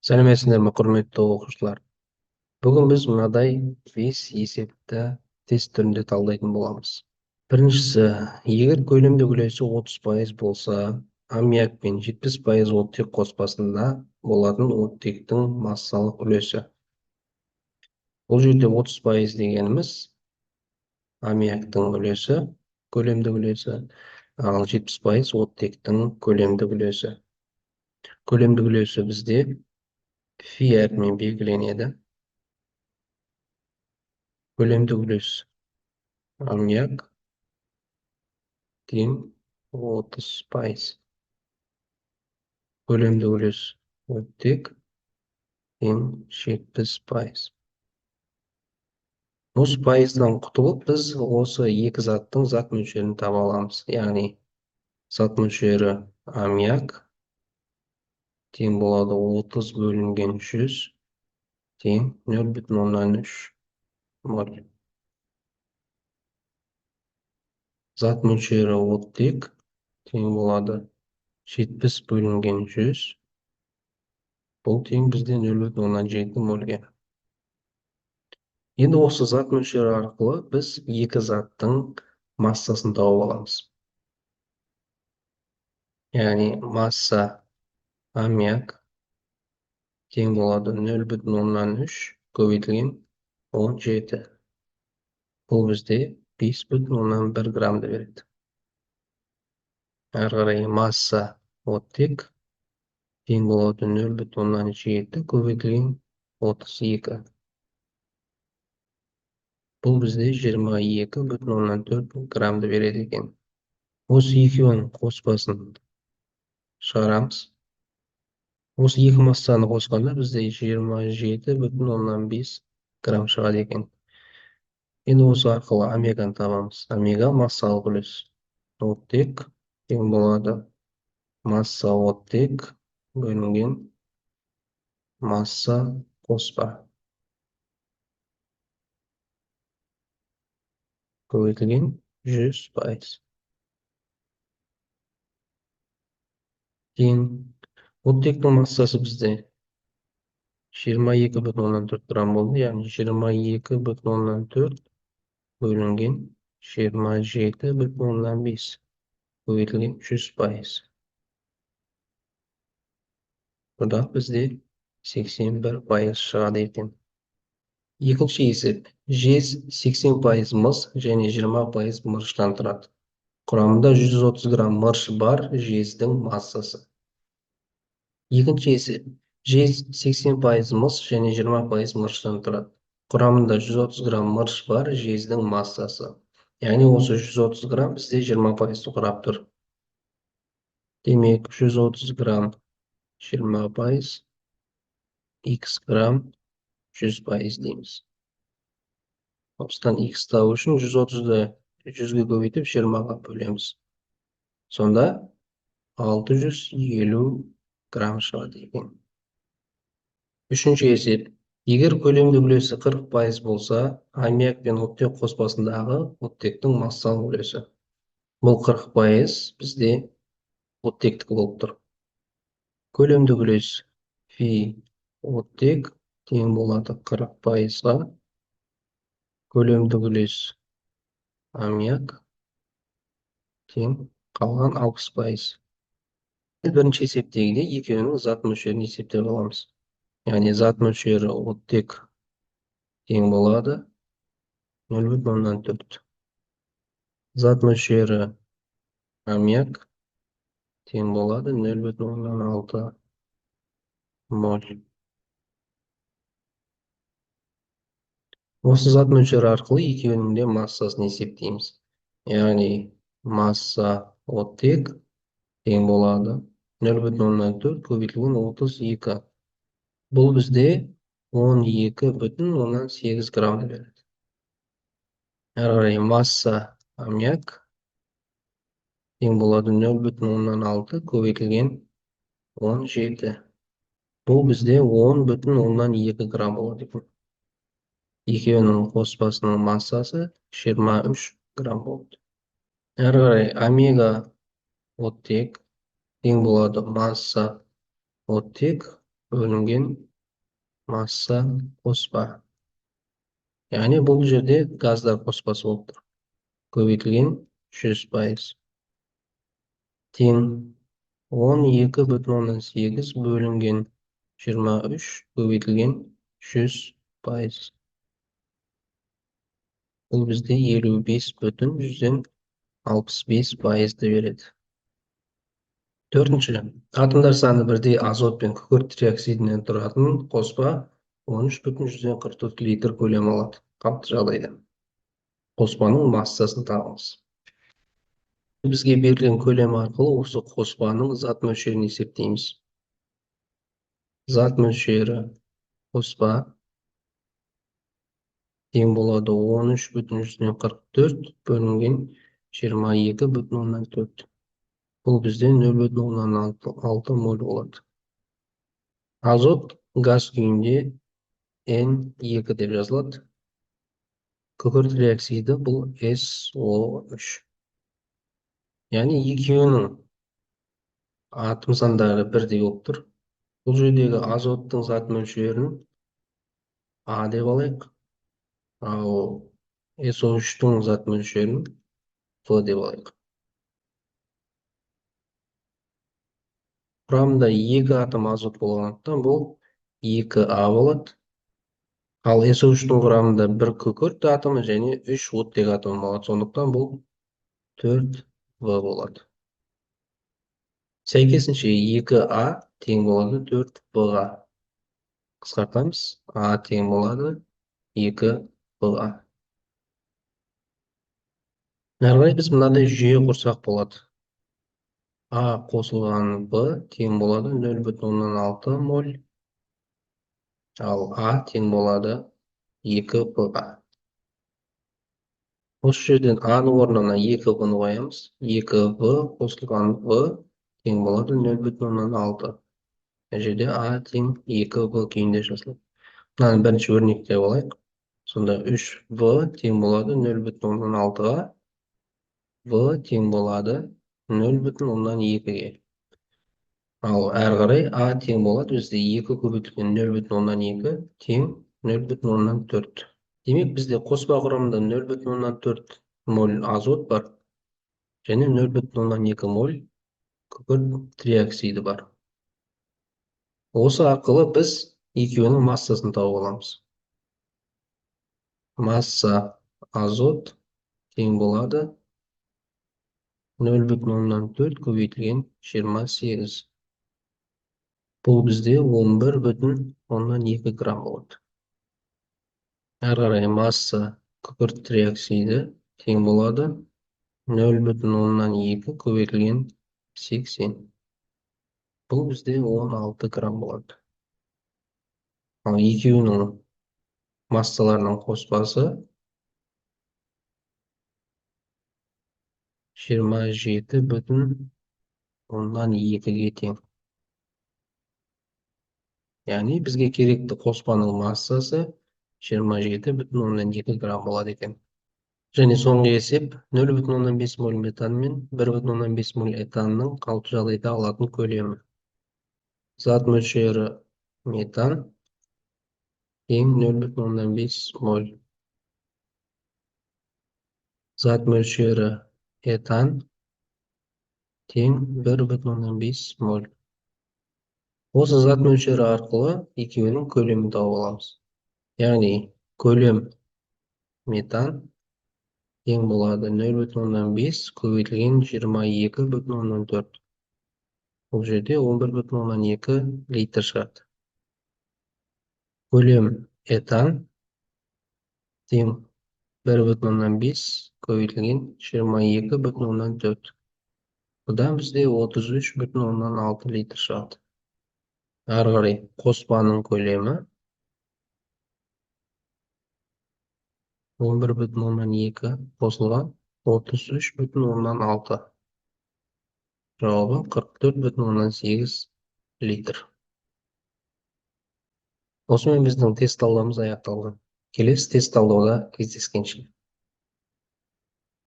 Сәлеметсіздер ме, құрметті оқушылар? Бүгін біз мынадай 5 есепті тест түрінде талдайтын боламыз. Біріншісі, егер көлемдік үлесі 30% болса, аммиак пен 70% оттек қоспасында болатын оттектің массалық үлесі. Бұл жерде 30% дегеніміз аммиактың үлесі, көлемдік үлесі, ал 70% оттектің көлемдік үлесі. Көлемдік үлесі бізде фи әрпімен белгіленеді. Көлемдік үлес аммиак тең 30%. Көлемдік үлес оттек тең 70%. Осы пайыздан құтылып, біз осы екі заттың зат мөлшерін таба аламыз. Яғни зат мөлшері аммиак тең болады 30 бөлінген 100 тең 0,3 моль. Зат мөлшері оттек тең болады 70 бөлінген 100. Бұл тең бізде 0,7 мольге. Енді осы зат мөлшері арқылы біз екі заттың массасын тауып аламыз. Яғни масса аммиак тең болады 0,3 көбейтілген 17. Бұл бізде 5,1 граммды береді. Әрі қарай масса оттек тең болады 0,7 көбейтілген 32. Бұл бізде 22,4 граммды береді екен. Осы екеуінің қоспасын шығарамыз. Осы екі массаны қосқанда бізде 27,5 грамм шығады екен. Енді осы арқылы омеганы табамыз. Омега массалық үлес. Оттек тең болады масса оттек бөлінген масса қоспа көбейтілген 100%. Тең оттектің массасы бізде 22,4 грамм болды. Яғни 22,4 бөлінген 27,5 көбейтілген 100%. Бұда бізде 81% шығады екен. Екінші есеп. Жез 80% мыс және 20% мырыштан тұрады. Құрамында 130 грамм мырыш бар жездің массасы. Екінші есеп. Жез 80% мыс және 20% мырыштан тұрады. Құрамында 130 грамм мырыш бар жездің массасы. Яғни осы 130 грамм бізде 20% құрап тұр. Демек 130 грамм 20%, x грамм 100% дейміз. Осыдан x табу үшін 130-ды 100-ге көбейтіп 20-ға бөлеміз. Сонда 650 грамм шығады екен. Үшінші есеп. Егер көлемдік үлесі 40% болса, аммиак пен оттек қоспасындағы оттектің массалық үлесі. Бұл 40% бізде оттектік болып тұр. Көлемдік үлес фи оттек тең болады 40%-ға. Көлемдік үлес аммиак тең қалған 60%. Бірінші есептегіде екеуінің зат мөлшерін есептеп аламыз. Яғни зат мөлшері оттек тең болады 0,4. Зат мөлшері аммиак тең болады 0,6 моль. Осы зат мөлшері арқылы екеуінің де массасын есептейміз. Яғни масса оттек тең болады 0,4 көбейтілген 32. Бұл бізде 12,8 грамм береді. Әрі қарай масса аммиак тең болады 0,6 көбейтілген 17. Бұл бізде 10,2 грамм болады. Екеуінің қоспасының массасы 23 грамм болды. Әрі қарай омега оттек тең болады масса оттек бөлінген масса қоспа. Яғни бұл жерде газдар қоспасы болып тұр. Көбейтілген 100%. Тең 12,8 бөлінген 23 көбейтілген 100%. Бұл бізде 55,65%-ді береді. Төртінші, атомдар саны бірдей азот пен күкірт триоксидінен тұратын қоспа 13,44 литр көлем алады. Қалыпты жағдайда. Қоспаның массасын табыңыз. Бізге берілген көлем арқылы осы қоспаның зат мөлшерін есептейміз. Зат мөлшері қоспа тең болады 13,44 бөлінген 22,4. Бұл бізде 0,6 моль болады. Азот газ күйінде N2 деп жазылады. Күкірт реакциды бұл SO3. Яғни екеуінің атом сандары бірдей болып тұр. Бұл жердегі азоттың зат мөлшерін А деп алайық. Ал SO3-тің зат мөлшерін В деп алайық. Құрамында 2 атом азот болғандықтан бұл 2А болады. Ал SO3-тің құрамында 1 күкірт атомы және 3 оттек атомы болады. Сондықтан бұл 4В болады. Сәйкесінше 2А тең болады 4В-ға. Қысқартамыз. А тең болады 2В-ға. Әрі қарай біз мынадай жүйе құрсақ болады. А қосылған В тең болады 0,6 моль. Ал А тең болады 2В-ға. Осы жерден А-ның орнына 2В-ны қоямыз. 2В қосылған В тең болады 0,6. Жерде А тең 2В күйінде жазылады. Мынаны бірінші өрнекте алайық. Сонда 3В тең болады 0,6-ға. В тең болады 0,2-ге. Ал әрі қарай А тең болады. Бізде 2 көбейтілген 0,2 тең 0,4. Демек бізде қоспа құрамында 0,4 моль азот бар және 0,2 моль күкірт триоксиді бар. Осы арқылы біз екеуінің массасын тауып аламыз. Масса азот тең болады 0,4 көбейтілген 28. Бұл бізде 11,2 грамм болады. Әрі қарай масса күкірт триоксиді тең болады 0,2 көбейтілген 80. Бұл бізде 16 грамм болады. Ал екеуінің массаларының қоспасы 27,2-ге тең. Яғни бізге керекті қоспаның массасы 27,2 грамм болады екен. Және соңғы есеп 0,5 моль метан мен 1,5 моль этанның қалыпты жағдайда алатын көлемі. Зат мөлшері метан тең 0,5 моль. Зат мөлшері этан тең 1,5 моль. Осы зат мөлшері арқылы екеуінің көлемін тауып аламыз. Яғни көлем метан тең болады 0,5 көбейтілген 22,4. Бұл жерде 11,2 литр шығады. Көлем этан тең 1,5 көбейтілген 22,4. Бұдан бізде 33,6 литр шығады. Әрі қарай қоспаның көлемі 11,2 қосылған 33,6. Жауабы 44,8 литр. Осымен біздің тест талдауымыз аяқталды. Келесі тест талдауда кездескенше.